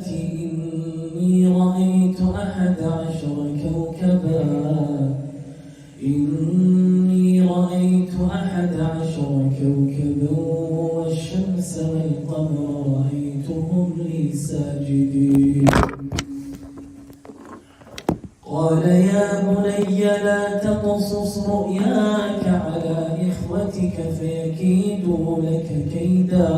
إني رأيت 11 كوكبا إني رأيت 11 كوكبا والشمس والقمر رأيتهم لي ساجدين. قال يا بني لا تقصص رؤياك على إخوتك فيكيدوا لك كيدا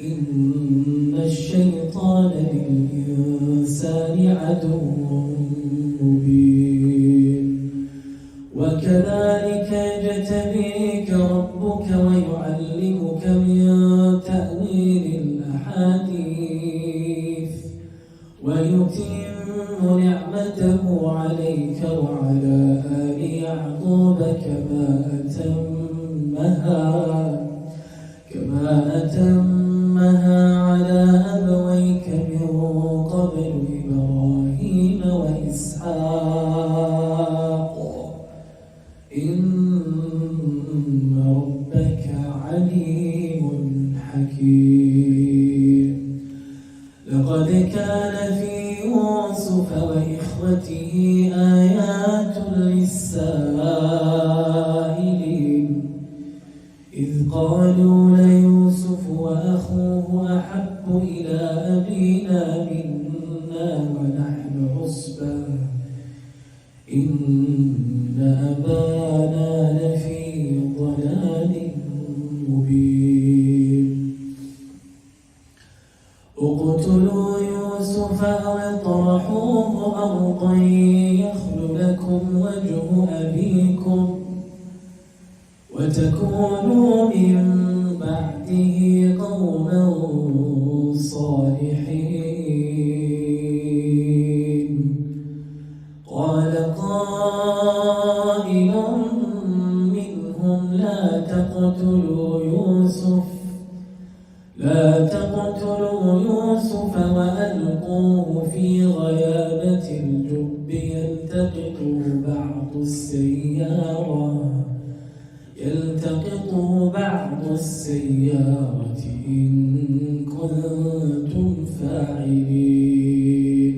إن الشيطان للإنسان عدو مبين. وكذلك يجتبيك ربك ويعلمك من تأويل الأحاديث ويتم نعمته عليك وعلى آل يعقوب كما أتمها على أبويك من قبل إبراهيم وإسحاق إن ربك عليم حكيم. لقد كان في يوسف وإخوته آيات للسائلين إذ قالوا ليوسف وأخوه أحب إلى أبينا منا ونحن عصبة إن أبانا لفي ضلال مبين. اقتلوا يوسف أو اطرحوه أرضا يخل لكم وجه أبيكم وتكونوا من بعده قوما صالحين. قال قائل منهم لا تقتلوا يوسف وألقوه في غيابة الجب يلتقطه بعض السيارة إن كنتم فاعلين.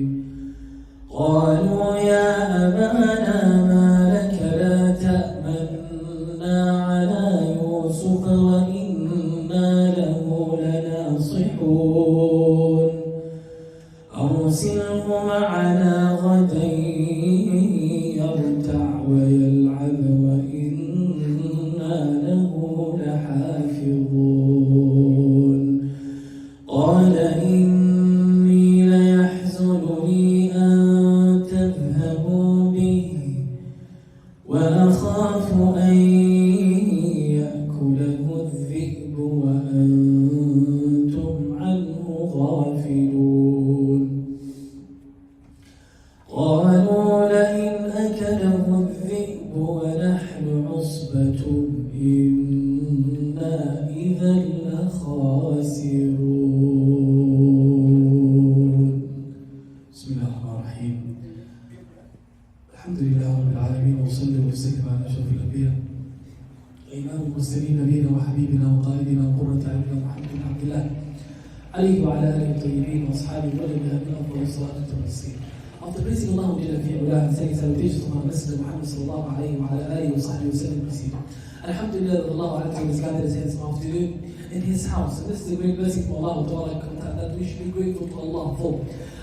قالوا يا أبانا ما لك لا تأمنا على يوسف وإنا له لناصحون أرسله معنا غدا يرتع ويلعب وإنا له لحافظون. قال إني ليحزنني أن تذهبوا به وأخاف أن يأكله الذئب وأنتم عنه غافلون. قالوا لئن أكله الذئب ونحن عصبة إنا إذا لخاسرون. بسم الله الرحمن الرحيم. الحمد لله رب العالمين وصلى وسلم على أشرف الأنبياء وإمام المرسلين نبينا وحبيبنا وقائدنا وقرة أعيننا محمد بن عبد الله عليه وعلى آله الطيبين وأصحابه وجميع من أفضل الصلاة والتسليم. After praising Allah Jalla fi Ula and saying salutations to our Messenger Muhammad sallallahu alayhi wa ala alihi wa sahbihi wa sallam proceed. Alhamdulillah that Allah has gathered us here this afternoon in His house. And this is a great blessing from Allah that we should be grateful to Allah for.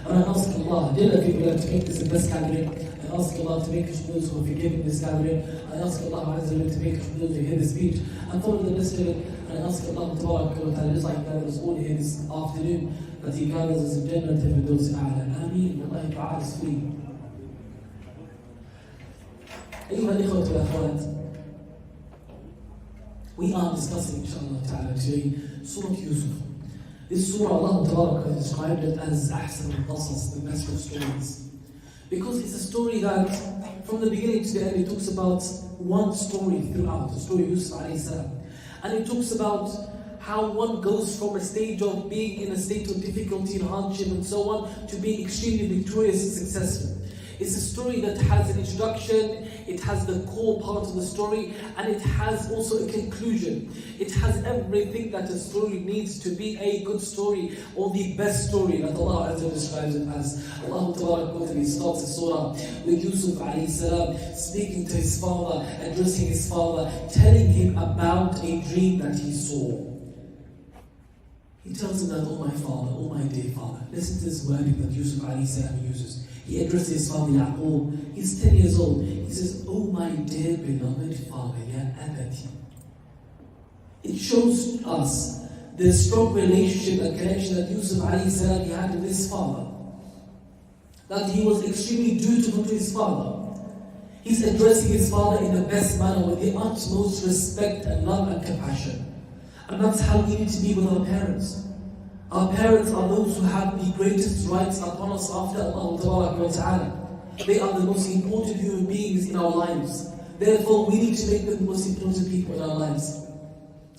And I ask Allah Jalla fi Ula to make this the best gathering. I ask Allah to make us those who are forgiven this gathering. I ask Allah to make us those who hear the speech and follow the listening. And I ask Allah just like that us all here this afternoon, that He gathers us in Jannah for those A'la. Ameen. Wallahi ta'ala is free. أيها الإخوة والأخوات, we are discussing inshallah ta'ala today Surah Yusuf. This surah Allah Ta'ala has described it as Ahsan al-Qasas, the best of stories. Because it's a story that from the beginning to the end it talks about one story throughout, the story of Yusuf alayhi salam. And it talks about how one goes from a stage of being in a state of difficulty and hardship and so on to being extremely victorious and successful. It's a story that has an introduction, it has the core part of the story, and it has also a conclusion. It has everything that a story needs to be a good story, or the best story that Allah Azza describes it as. Allah Ta'ala starts the surah with Yusuf alayhi salam speaking to his father, addressing his father, telling him about a dream that he saw. He tells him that, oh my father, oh my dear father. Listen to this wording that Yusuf alayhi salam uses. He addresses his father Yaqub. He's 10 years old. He says, oh my dear beloved father, ya abati. It shows us the strong relationship and connection that Yusuf alayhi salam had with his father. That he was extremely dutiful to his father. He's addressing his father in the best manner with the utmost respect and love and compassion. And that's how we need to be with our parents. Our parents are those who have the greatest rights upon us after Allah Ta'ala. They are the most important human beings in our lives. Therefore, we need to make them the most important people in our lives.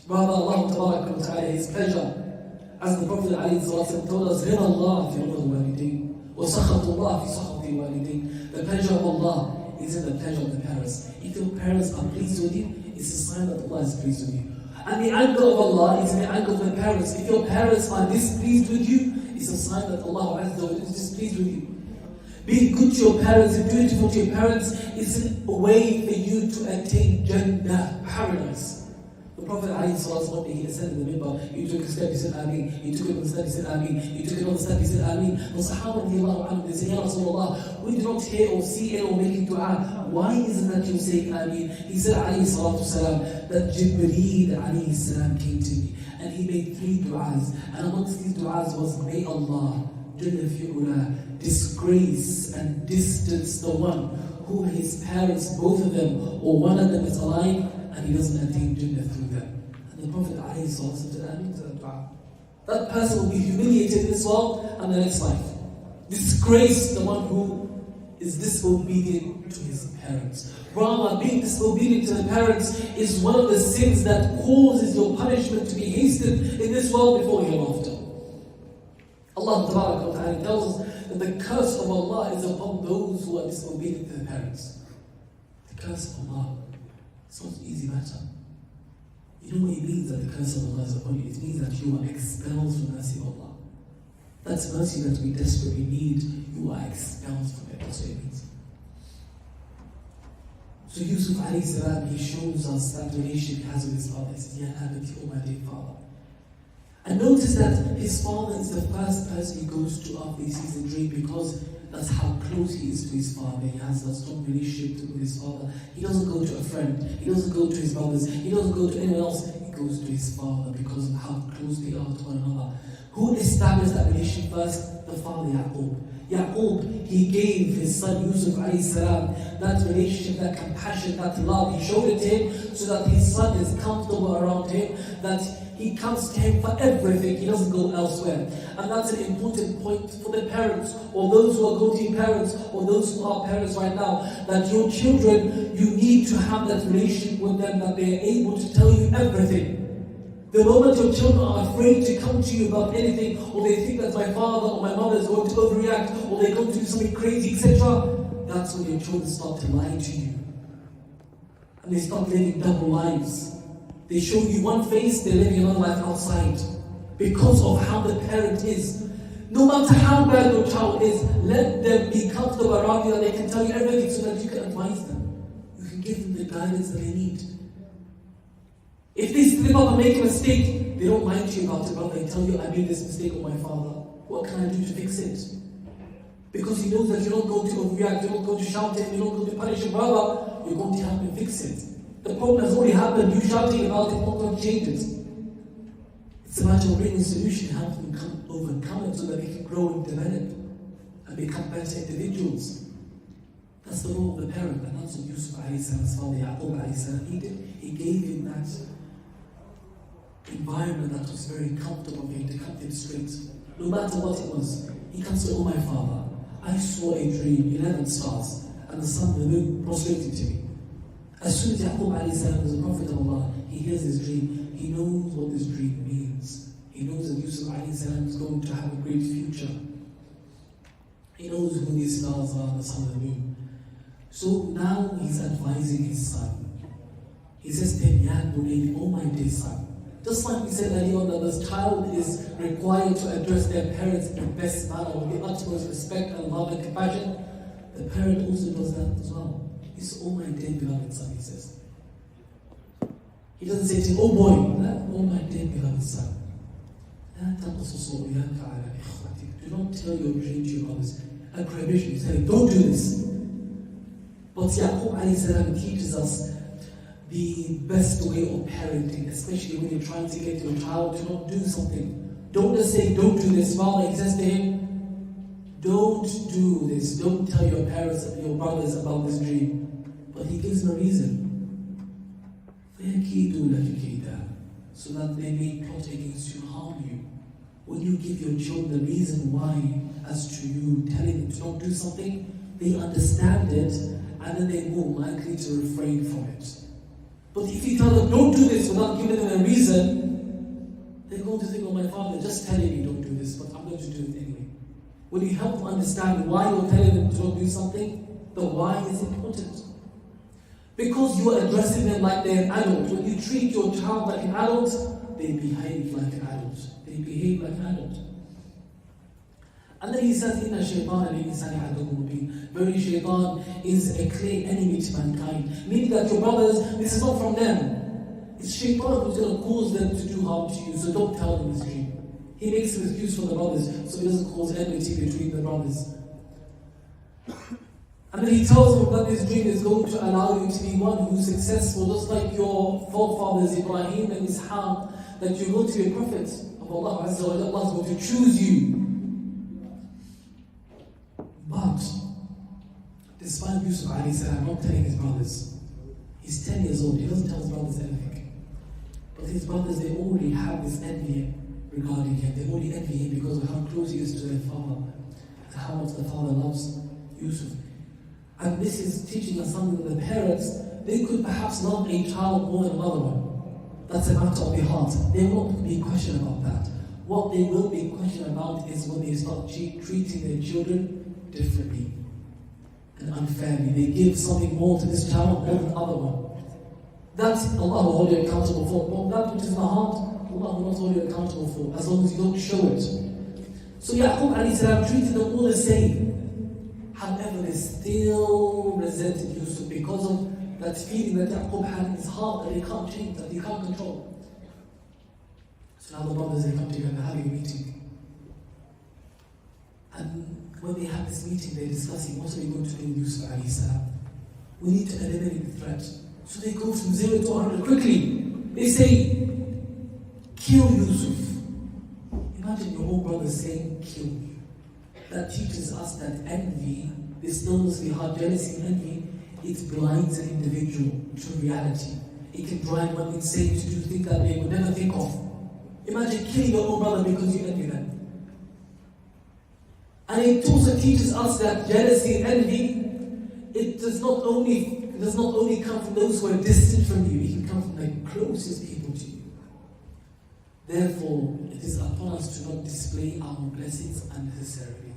Rather, Allah Ta'ala, His pleasure. As the Prophet ﷺ told us, رِضَى اللَّهِ فِي رِضَى الْوَالِدَيْنِ وَسَخَطُ اللَّهِ فِي سَخَطِ الْوَالِدَيْنِ. The pleasure of Allah is in the pleasure of the parents. If your parents are pleased with you, it's a sign that Allah is pleased with you. And the anger of Allah is the anger of the parents. If your parents are displeased with you, it's a sign that Allah is displeased with you. Being good to your parents and dutiful to your parents is a way for you to attain Jannah, paradise. The Prophet ﷺ, he ascended the minbar, he took a step, he said Ameen. He took another step, he said Ameen. He took another step, he said Ameen. The Sahaba, they say, Ya Rasulullah, we do not hear or see anyone making dua. Why is it that you say Ameen? He said, ﷺ, that Jibreel ﷺ came to me and he made 3 du'as. And amongst these du'as was, may Allah disgrace and distance the one who his parents, both of them, or one of them is alive, and he doesn't attain Jannah through them. And the Prophet ﷺ said, Ameen to that dua. That person will be humiliated in this world and the next life. Disgrace the one who is disobedient to his parents. Rather, being disobedient to the parents is one of the sins that causes your punishment to be hastened in this world before hereafter. Allah Ta'ala tells us that the curse of Allah is upon those who are disobedient to their parents. The curse of Allah. It's not an easy matter. You know what it means that the curse of Allah is upon you? It means that you are expelled from the mercy of Allah. That's mercy that we desperately need. You are expelled from it. That's what it means. So Yusuf alayhi salam, he shows us that relationship he has with his father. He says, Ya abati, O my dear father. And notice that his father is the first person he goes to after he sees the dream, because that's how close he is to his father. He has a strong relationship with his father. He doesn't go to a friend. He doesn't go to his brothers. He doesn't go to anyone else. He goes to his father because of how close they are to one another. Who established that relationship first? The father, Yaqub. Yaqub, he gave his son Yusuf alayhi salam that relationship, that compassion, that love. He showed it to him so that his son is comfortable around him, that he comes to him for everything. He doesn't go elsewhere. And that's an important point for the parents, or those who are going to be parents, or those who are parents right now, that your children, you need to have that relationship with them, that they are able to tell you everything. The moment your children are afraid to come to you about anything, or they think that my father or my mother is going to overreact, or they're going to do something crazy, etc., that's when your children start to lie to you. And they start living double lives. They show you one face, they're living another life outside. Because of how the parent is. No matter how bad your child is, let them be comfortable around you that they can tell you everything so that you can advise them. You can give them the guidance that they need. If they slip up and make a mistake, they don't lie to you about it, but they tell you, I made this mistake with my father. What can I do to fix it? Because he knows that you're not going to overreact, you're not going to shout at him, you're not going to punish him, rather, you're going to help him fix it. The problem has already happened, you shouting about it, not going to change it. It's a matter of bringing a solution, helping them overcome it so that they can grow and develop and become better individuals. That's the role of the parent, and that's what Yusuf alayhi salam's father, Yaqub alayhi salam, he did. He gave him that environment that was very comfortable for him to cut things straight. No matter what it was, he comes to, oh my father, I saw a dream, 11 stars, and the sun and the moon prostrated to me. As soon as Yaqub alayhi salam was a prophet of Allah, he hears this dream, he knows what this dream means. He knows that Yusuf alayhi salam is going to have a great future. He He knows who these stars are, the sun and the moon. So now he's advising his son. He says to him, Ya Bunayya, oh my dear son. Just like we said earlier on that this child is required to address their parents in the best manner, with the utmost respect and love and compassion, the parent also does that as well. He says, oh my dear beloved son, he says. He doesn't say to him, oh boy, oh my dear beloved son. Do not tell your dream to your brothers. A prohibition, he's saying, don't do this. But Yaqub alayhi salam teaches us the best way of parenting, especially when you're trying to get your child to not do something. Don't just say, don't do this. Father, he says to him, don't do this. Don't tell your parents, your brothers about this dream. But he gives them a reason. So that they may plot against you, harm you. When you give your children the reason why, as to you telling them to not do something, they understand it, and then they're more likely to refrain from it. But if you tell them, don't do this without giving them a reason, they're going to think, oh, my father just telling me don't do this, but I'm going to do it anyway. When you help them understand why you're telling them to not do something, the why is important. Because you are addressing them like they're an adult. When you treat your child like an adult, they behave like an adult. They behave like an adult. And then he says, Inna shaytan al-insani aduwwun mubin. Very shaitan is a clear enemy to mankind. Meaning that your brothers, this is not from them. It's shaitan who's going to cause them to do harm to you, so don't tell them this dream. He makes an excuse for the brothers, so he doesn't cause enmity between the brothers. And then he tells them that this dream is going to allow you to be one who's successful, just like your forefathers Ibrahim and Ishaq, that you're going to be a prophet of Allah Azza wa Jalla. Allah is going to choose you. But, despite Yusuf alayhi salam not telling his brothers, he's 10 years old, he doesn't tell his brothers anything. But his brothers, they already have this envy regarding him. They already envy him because of how close he is to their father, and how much the father loves Yusuf. And this is teaching us something that the parents, they could perhaps love a child more than another one. That's a matter of the heart. They won't be questioned about that. What they will be questioned about is when they start treating their children differently and unfairly. They give something more to this child more than the other one. That Allah will hold you accountable for. But that which is in the heart, Allah will not hold you accountable for, as long as you don't show it. So Yaqub alayhi salam treated them all the same. However, they still resented Yusuf because of that feeling that Yaqub had in his heart that he can't change, that he can't control. So now the brothers, they come together having a meeting. And when they have this meeting, they're discussing, what are we going to do with Yusuf alayhi salam? We need to eliminate the threat. So they go from 0 to 100 quickly. They say, kill Yusuf. Imagine your own brother saying, kill me. That teaches us that envy, this illness we have, jealousy and envy, it blinds an individual to reality. It can drive one insane to do things that they would never think of. Imagine killing your own brother because you envy them. And it also teaches us that jealousy and envy, it does not only come from those who are distant from you, it can come from the closest people to you. Therefore, it is upon us to not display our blessings unnecessarily.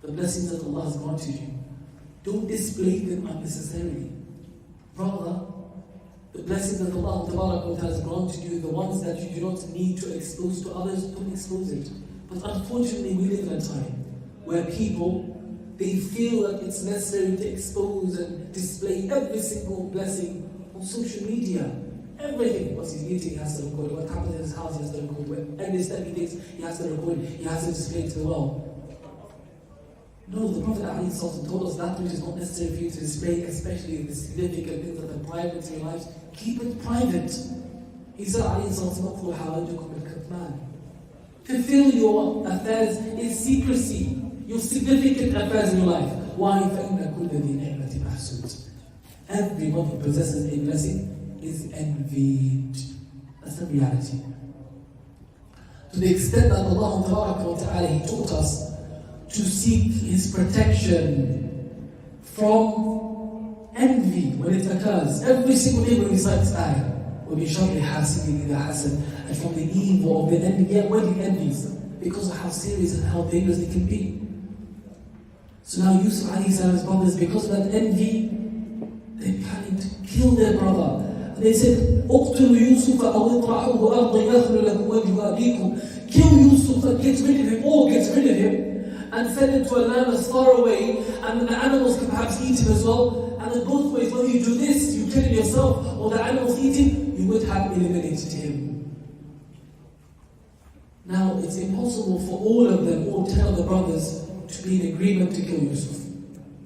The blessings that Allah has granted you, don't display them unnecessarily. Rather, the blessings that Allah has granted you, the ones that you do not need to expose to others, don't expose it. But unfortunately, we live in a time where people, they feel that it's necessary to expose and display every single blessing on social media. Everything. Once he's eating, he has to record it. What happens in his house, he has to record it. Every step he takes, he has to record it. He has to display it to the world. No, the Prophet ﷺ told us that which is not necessary for you to display, especially the significant things that are private in your life, keep it private. He said, fulfill your affairs in secrecy, your significant affairs in your life. Why? Everyone who possesses a blessing is envied. That's the reality. To the extent that Allah He taught us to seek His protection from envy when it occurs. Every single day when we recite this ayah, and from the evil of the envy, yet when he envies, because of how serious and how dangerous it can be. So now Yusuf alayhi salam's brothers, because of that envy, they're planning to kill their brother. And they said, اقتلوا يوسف أو اطرحوه أرضا يخل لكم وجه أبيكم. Kill Yusuf and get rid of him, or get rid of him, and send him to a land that's far away, and then the animals can perhaps eat him as well. And in both ways, whether you do this, you kill him yourself, or the animals eat him, you would have eliminated him. Now, it's impossible for all of them, all 10 of the brothers, to be in agreement to kill Yusuf.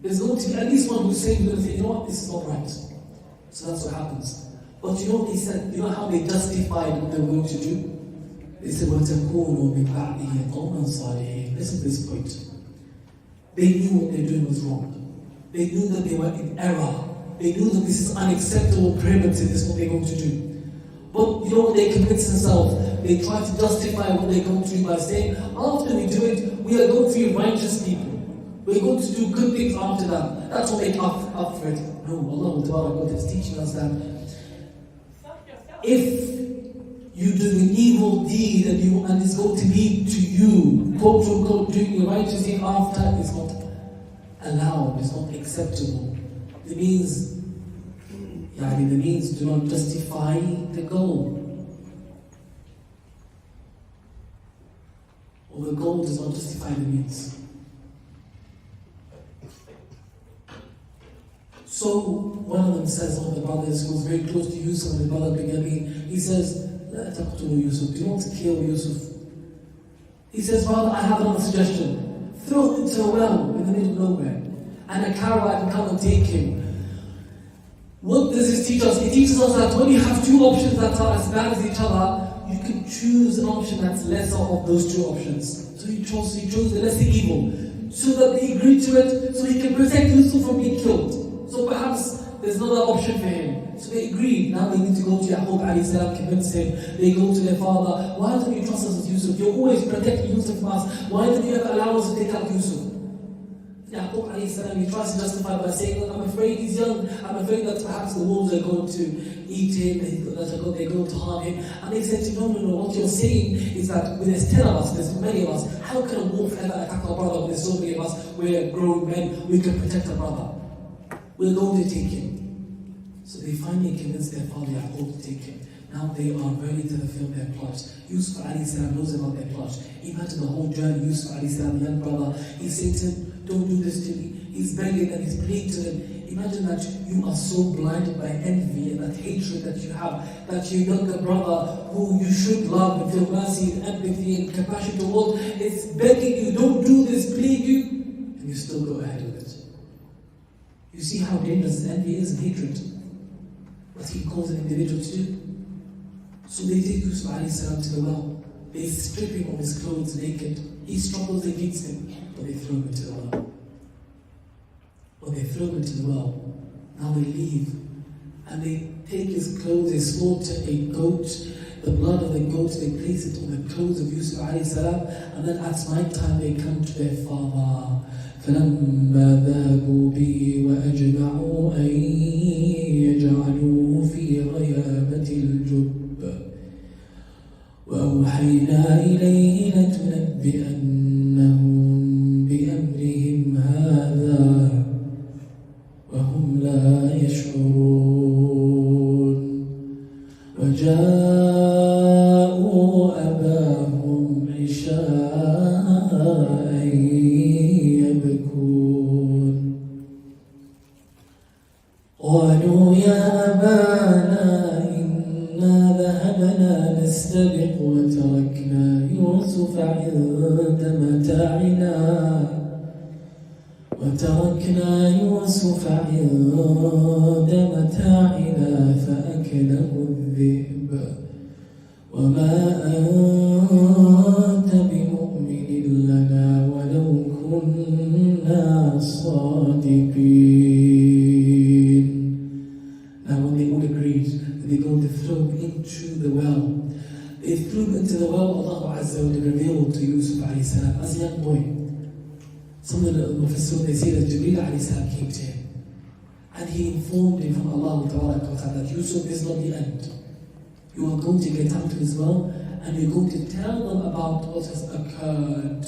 There's going to be at least one who's saying, you know what, this is not right. So that's what happens. But you know what they said? You know how they justified what they were going to do? They said, وَتَكُونُوا مِنْ بَعْدِهِ قَوْمًا صَالِحِينَ. Listen to this point. They knew what they were doing was wrong. They knew that they were in error. They knew that this is unacceptable, primitive, this is what they're going to do. But you know what they convinced themselves? They try to justify what they're going to do by saying, after we do it, we are going to be righteous people. We're going to do good things after that. That's what make up for it. No, Allah is teaching us that if you do an evil deed and it's going to lead to you, quote unquote, doing the righteous thing after, it's not allowed, it's not acceptable. It means do not justify the goal. Or the goal does not justify the means. So one of them says, one of the brothers who was very close to Yusuf, and the brother Benjamin, he says, لا تقتلوا يوسف, do not kill Yusuf. He says, rather, I have another suggestion. Throw him into a well in the middle of nowhere, and a caravan can come and take him. What does this teach us? It teaches us that when you have two options that are as bad as each other, you can choose an option that's lesser of those two options. So he chose the lesser evil, so that he agreed to it, so he can protect Yusuf from being killed. So perhaps there's another option for him. So they agreed. Now they need to go to Yaqub alayhi salam, convince him. They go to their father. Why don't you trust us with Yusuf? You're always protecting Yusuf from us. Why don't you ever allow us to take out Yusuf? Yaqub alayhi salam, he tries to justify by saying, look, I'm afraid he's young. I'm afraid that perhaps the wolves are going to eat him, that they're going to harm him. And they said, no, what you're saying is that when there's 10 of us, there's many of us, how can a wolf ever attack our brother when there's so many of us? We're grown men, we can protect our brother. We're going to take him. So they finally convinced their father Yaqub to take him. Now they are ready to fulfill their plot. Yusuf alayhi salam knows about their plot. Imagine the whole journey. Yusuf alayhi salam, the young brother, he's saying to him, don't do this to me. He's begging and he's pleading to them. Imagine that you are so blinded by envy and that hatred that you have, that your younger brother, who you should love and feel mercy and empathy and compassion towards, is begging you, don't do this, plead you, and you still go ahead with it. You see how dangerous envy is and hatred. What he calls an individual to do. So they take Yusuf alayhi salam to the well. They strip him of his clothes naked. He struggles against them, but they throw him into the well. When they throw him into the well, now they leave. And they take his clothes, they slaughter a goat, the blood of the goat, they place it on the clothes of Yusuf alayhi salam, and then at night time they come to their father. فلما ذهبوا به وأجمعوا أن يجعلوه في غيابة الجب وأوحينا إليه لتنبئنهم بأمرهم هذا وهم لا يشعرون وجاءوا أباهم عشاء قالوا يا أبانا إنا ذهبنا نستبق وتركنا يوسف عند متاعنا فأكله الذئب وما أنت بمؤمن لنا ولو كنا صادقين. They're going to throw him into the well. They threw him into the well. Allah Azza wa Jalla revealed to Yusuf alayhi salam as a young boy. Some of the Mufassirun, they say that Jibreel alayhi salam came to him and he informed him from Allah Ta'ala that Yusuf is not the end. You are going to get out as well and you're going to tell them about what has occurred.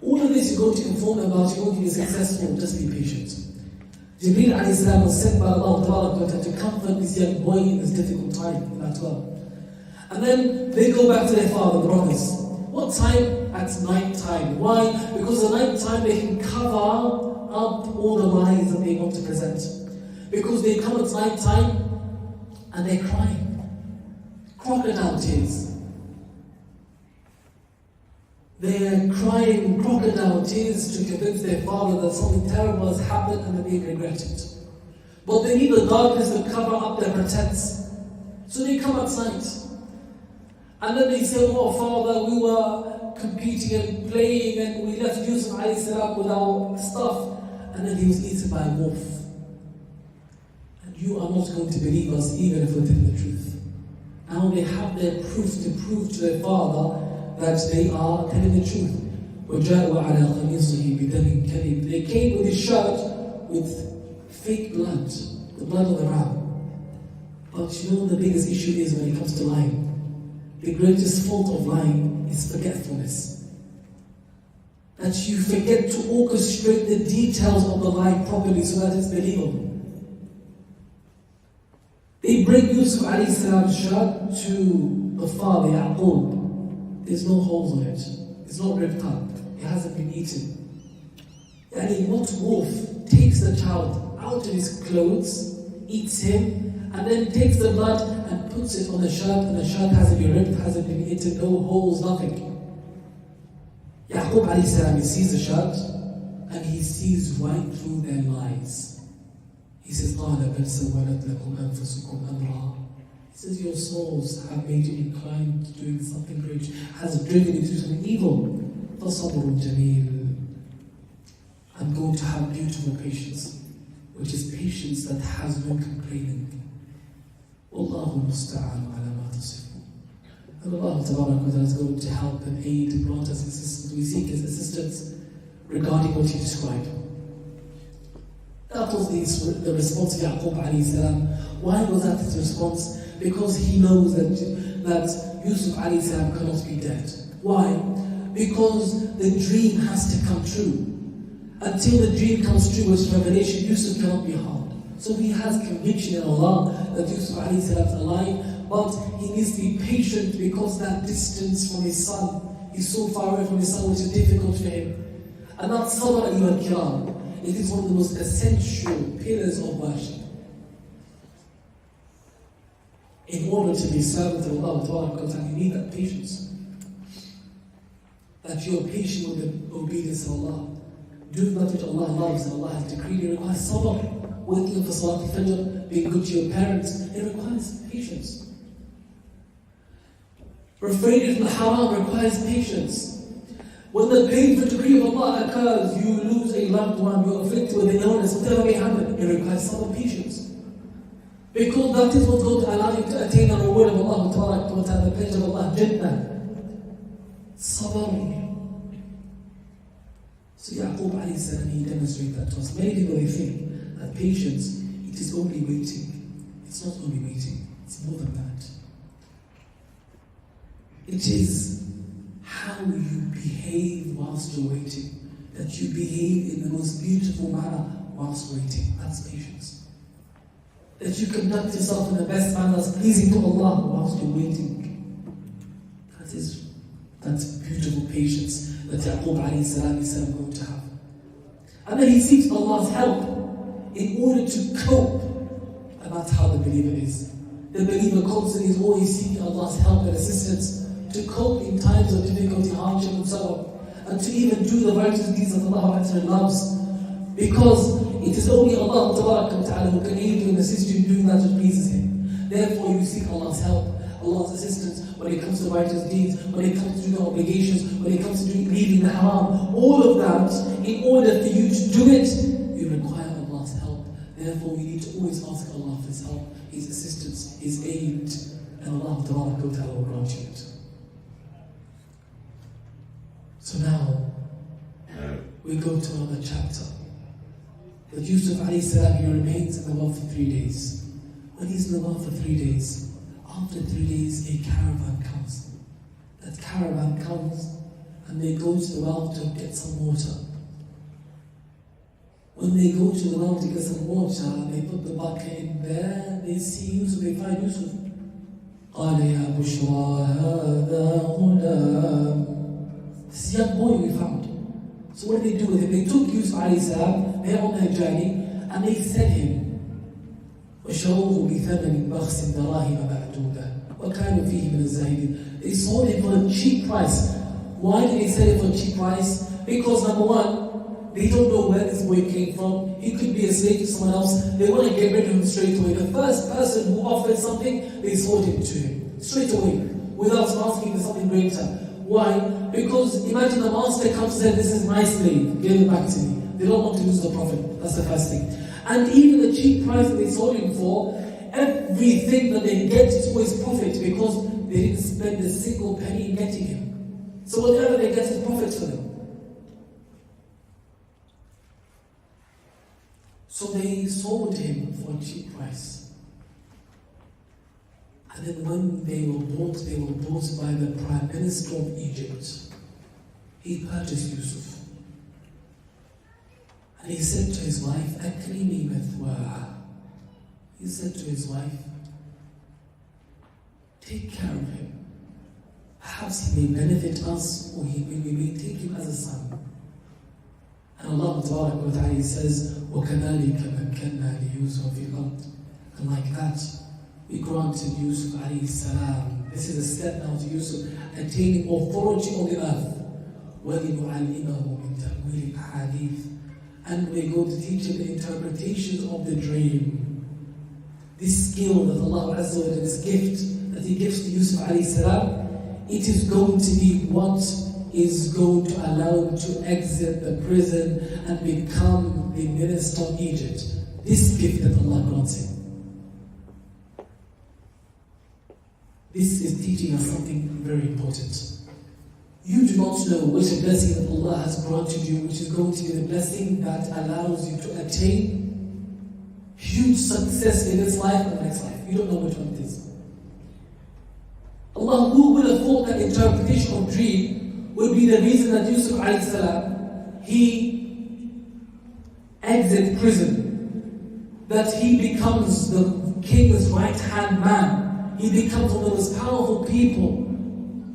All of this this you're going to inform about, you're going to be successful, just be patient. Jibreel alayhi salam was sent by Allah to comfort this young boy in this difficult time in that well. And then they go back to their father, the brothers. What time? At night time. Why? Because at night time they can cover up all the lies that they want to present. Because they come at night time and they're crying. Crocodile tears. They're crying crocodile tears to convince their father that something terrible has happened and that they regret it. But they need the darkness to cover up their pretense. So they come at night. And then they say, oh father, we were competing and playing and we left Yusuf alayhi salam with our stuff. And then he was eaten by a wolf. And you are not going to believe us even if we're telling the truth. Now they have their proof to prove to their father that they are telling the truth. وَجَاءُوا عَلَىٰ قَمِيصِهِ بِدَمٍ كَذِبٍ. They came with his shirt with fake blood, the blood of the ram. But you know the biggest issue is when it comes to lying. The greatest fault of lying is forgetfulness. That you forget to orchestrate the details of the lie properly so that it's believable. They bring Yusuf alayhi salam's shirt to the father, Yaqub. There's no holes on it. It's not ripped up. It hasn't been eaten. And what wolf takes the child out of his clothes, eats him, and then takes the blood and puts it on the shirt, and the shirt hasn't been ripped, hasn't been eaten, no holes, nothing. Yaqub alayhi salam, he sees the shirt, and he sees right through their lies. He says, قَالَ بَلْ سَوَّلَتْ لَكُمْ أَنفُسُكُمْ أَمْرًا. He says, your souls have made you inclined to doing something great, has driven you to do something evil. فَصَبْرٌ جَمِيلٌ. I'm going to have beautiful patience, which is patience that has no complaining. وَاللَّهُ الْمُسْتَعَانُ عَلَى مَا تَصِفُونَ. And Allah Tabarak wa Ta'ala is going to help and aid and grant us assistance. We seek His assistance regarding what He described. That was the response of Yaqub alayhi salam. Why was that his response? Because he knows that Yusuf alayhi salam cannot be dead. Why? Because the dream has to come true. Until the dream comes true, which is revelation, Yusuf cannot be harmed. So he has conviction in Allah that Yusuf alayhi salam is alive, but he needs to be patient because that distance from his son, he's so far away from his son, which is difficult for him. And that's sabr ayyuha al-kiram. It is one of the most essential pillars of worship. In order to be servant of Allah, you need that patience. That you are patient with the obedience of Allah. Do that which Allah loves and Allah has decreed. It requires sabr. Waking up for Salat al-Fajr, being good to your parents, it requires patience. Refraining from the haram requires patience. When the painful decree of Allah occurs, you lose a loved one, you're afflicted with an illness, whatever may happen, it requires some patience. Because that is what's going to allow you to attain the reward of Allah, the pleasure of Allah, Jannah. Sabr. So Yaqub alayhi salam, he demonstrated that to us. Many people they think that patience, it is only waiting. It's not only waiting, it's more than that. It is how you behave whilst you're waiting. That you behave in the most beautiful manner whilst waiting. That's patience. That you conduct yourself in the best manner that's pleasing to Allah whilst you're waiting. That's beautiful patience that Yaqub alayhi salam is going to have. And then he seeks Allah's help in order to cope. And that's how the believer is. The believer constantly is always seeking Allah's help and assistance to cope in times of difficulty, hardship and so on. And to even do the righteous deeds that Allah loves. Because it is only Allah Ta'ala who can aid you and assist you in doing that which pleases Him. Therefore you seek Allah's help, Allah's assistance when it comes to righteous deeds, when it comes to doing obligations, when it comes to leaving the haram. All of that, in order for you to do it, you require Allah's help. Therefore we need to always ask Allah for His help, His assistance, His aid, and Allah Ta'ala will grant you it. So now, we go to another chapter. That Yusuf alayhi salam, he remains in the well for 3 days. When he's in the well for 3 days, after 3 days a caravan comes. That caravan comes, and and they go to the well to get some water. When they go to the well to get some water, they put the bucket in there, they see Yusuf, they find Yusuf. قال يا بشرى هذا غلام. This young boy we found. So what did they do with him? They took Yusuf alayhi salam, they're on their journey, and they sent him. وشروه بثمن بخس دراهم معدودة وكانوا فيه من الزاهدين. They sold him for a cheap price. Why did they sell him for a cheap price? Because number one, they don't know where this boy came from. He could be a slave to someone else. They want to get rid of him straight away. The first person who offered something, they sold him to him straight away, without asking for something greater. Why? Because imagine the master comes and says, "This is my slave, give it back to me." They don't want to lose the profit. That's the first thing. And even the cheap price that they sold him for, everything that they get is always profit, because they didn't spend a single penny in getting him. So whatever they get is profit for them. So they sold him for a cheap price. And then when they were bought by the Prime Minister of Egypt. He purchased Yusuf. And he said to his wife, "Akrimi mathwaha." He said to his wife, "Take care of him. Perhaps he may benefit us, or we may take him as a son." And Allah Ta'ala says, وَكَذَلِكَ مَكَّنَّا لِيُوسُفَ فِي الْأَرْضِ. And like that, we granted Yusuf alayhi salam. This is a step now to Yusuf, attaining authority on the earth. وَلِنُعَلِّمَهُ مِنْ تَأْوِيلِ الْأَحَادِيثِ. And we're going to teach him the interpretations of the dream. This skill that Allah Azza wa Jalla, this gift that He gives to Yusuf alayhi salam, it is going to be what is going to allow him to exit the prison and become the minister of Egypt. This gift that Allah grants him. This is teaching us something very important. You do not know which blessing that Allah has granted you, which is going to be the blessing that allows you to attain huge success in this life and the next life. You don't know which one it is. Allah, who would have thought that interpretation of dream would be the reason that Yusuf alayhi salam, he exits prison, that he becomes the king's right-hand man, he becomes one of the most powerful people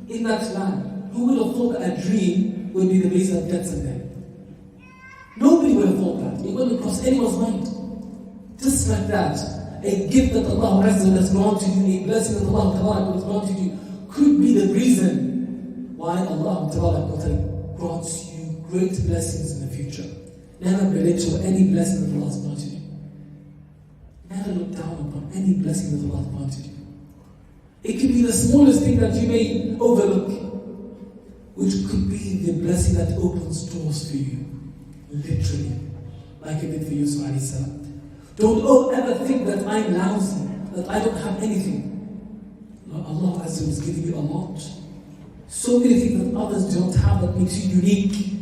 in that land. Who would have thought that a dream would be the reason that gets him there? Nobody would have thought that. It wouldn't cross anyone's mind. Just like that, a gift that Allah has granted you, a blessing that Allah has granted you, could be the reason why Allah grants you great blessings in the future. Never belittle any blessing that Allah has granted you. Never look down upon any blessing that Allah has granted you. It could be the smallest thing that you may overlook, which could be the blessing that opens doors for you, literally, like it did for Yusuf alayhi salam. Don't ever think that I'm lousy, that I don't have anything. Allah Azza is giving you a lot. So many things that others don't have that makes you unique.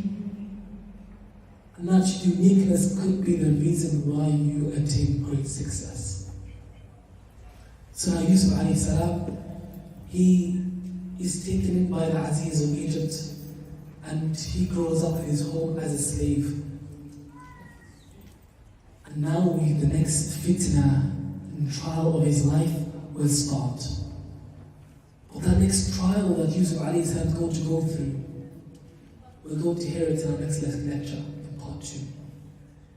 And that uniqueness could be the reason why you attain great success. So now Yusuf alayhi salam, he is taken in by the Aziz of Egypt, and he grows up in his home as a slave. And now the next fitna and trial of his life will start. But that next trial that Yusuf alayhi salam is going to go through, we're going to hear it in our next lecture, in part 2.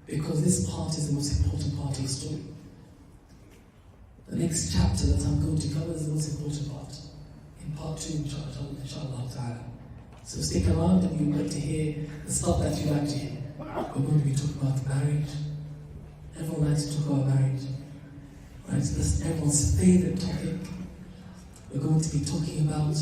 Because this part is the most important part of his story. The next chapter that I'm going to cover is the most important part. In part 2, inshallah ta'ala. So stick around and you'll get to hear the stuff that you like to hear. We're going to be talking about marriage. Everyone likes to talk about marriage. Right? So that's everyone's favorite topic. We're going to be talking about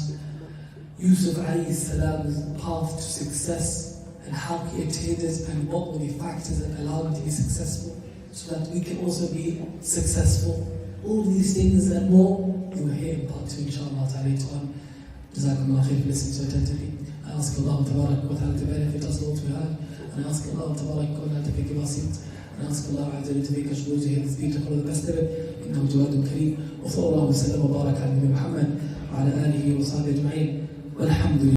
Yusuf alayhi salam's path to success and how he attained it and what were the factors that allowed him to be successful so that we can also be successful. All these things and more, you will hear in part 2, inshallah ta'ala, later on. Jazakumullah khair for listening so attentively. I ask Allah Tabarak wa ta'ala to benefit us all to be heard. And I ask Allah Tabarak wa ta'ala to forgive our sins. And I ask Allah Azza wa Jalla to make us worthy of this speech and follow the best of it. إنه جواد كريم وصلى الله وسلم وبارك على نبينا محمد وعلى آله وصحبه أجمعين والحمد لله.